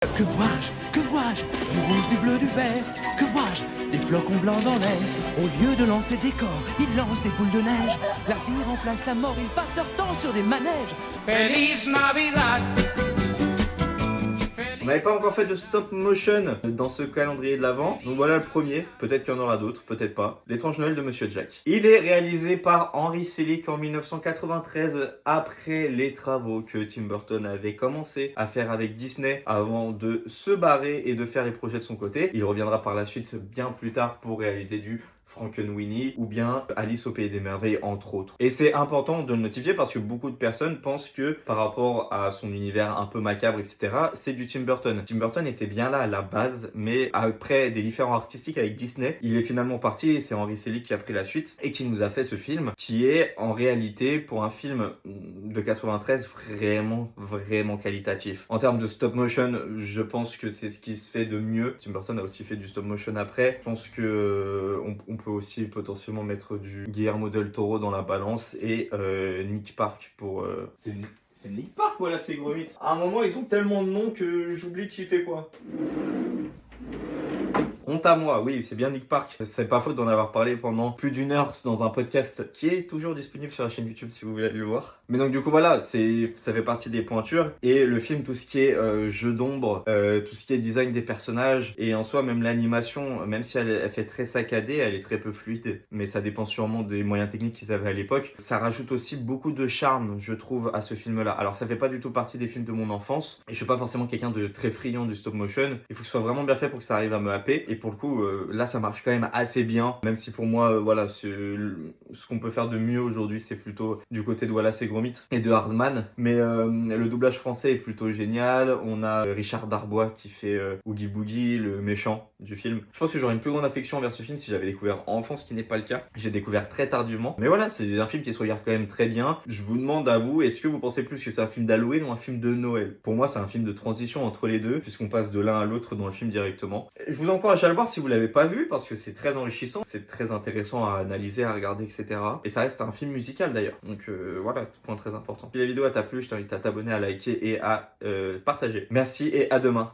Que vois-je? Que vois-je? Du rouge, du bleu, du vert. Que vois-je? Des flocons blancs dans l'air. Au lieu de lancer des corps, ils lancent des boules de neige. La vie remplace la mort, ils passent leur temps sur des manèges. Feliz Navidad. On n'avait pas encore fait de stop motion dans ce calendrier de l'Avent, donc voilà le premier, peut-être qu'il y en aura d'autres, peut-être pas. L'étrange Noël de Monsieur Jack. Il est réalisé par Henry Selick en 1993, après les travaux que Tim Burton avait commencé à faire avec Disney avant de se barrer et de faire les projets de son côté. Il reviendra par la suite bien plus tard pour réaliser du Frankenweenie ou bien Alice au Pays des Merveilles entre autres. Et c'est important de le notifier parce que beaucoup de personnes pensent que par rapport à son univers un peu macabre, etc., c'est du Tim Burton. Tim Burton était bien là à la base, mais après des différents artistiques avec Disney, il est finalement parti et c'est Henry Selick qui a pris la suite et qui nous a fait ce film qui est en réalité pour un film de 93 vraiment qualitatif. En termes de stop motion, je pense que c'est ce qui se fait de mieux. Tim Burton a aussi fait du stop motion après. Je pense que on peut aussi potentiellement mettre du Guillermo del Toro dans la balance et Nick Park pour... C'est Nick Park, voilà, ces gros mythes. À un moment, ils ont tellement de noms que j'oublie qui fait quoi. Honte à moi, oui, c'est bien Nick Park. C'est pas faute d'en avoir parlé pendant plus d'une heure dans un podcast qui est toujours disponible sur la chaîne YouTube si vous voulez aller le voir. Mais donc du coup voilà, ça fait partie des pointures. Et le film, tout ce qui est jeu d'ombre, tout ce qui est design des personnages, et en soi même l'animation, même si elle fait très saccadée, elle est très peu fluide. Mais ça dépend sûrement des moyens techniques qu'ils avaient à l'époque. Ça rajoute aussi beaucoup de charme, je trouve, à ce film-là. Alors ça fait pas du tout partie des films de mon enfance. Et je suis pas forcément quelqu'un de très friand du stop motion. Il faut que ce soit vraiment bien fait pour que ça arrive à me happer. Et pour le coup, là, ça marche quand même assez bien. Même si pour moi, voilà, ce qu'on peut faire de mieux aujourd'hui, c'est plutôt du côté de Wallace et Gromit et de Hardman. Mais le doublage français est plutôt génial. On a Richard Darbois qui fait Oogie Boogie, le méchant du film. Je pense que j'aurais une plus grande affection envers ce film si j'avais découvert enfant, ce qui n'est pas le cas. J'ai découvert très tardivement. Mais voilà, c'est un film qui se regarde quand même très bien. Je vous demande à vous, est-ce que vous pensez plus que c'est un film d'Halloween ou un film de Noël? Pour moi, c'est un film de transition entre les deux, puisqu'on passe de l'un à l'autre dans le film directement. Je vous encourage à le voir si vous l'avez pas vu, parce que c'est très enrichissant, c'est très intéressant à analyser, à regarder, etc. Et ça reste un film musical d'ailleurs. Donc voilà, point très important. Si la vidéo t'a plu, je t'invite à t'abonner, à liker et à partager. Merci et à demain.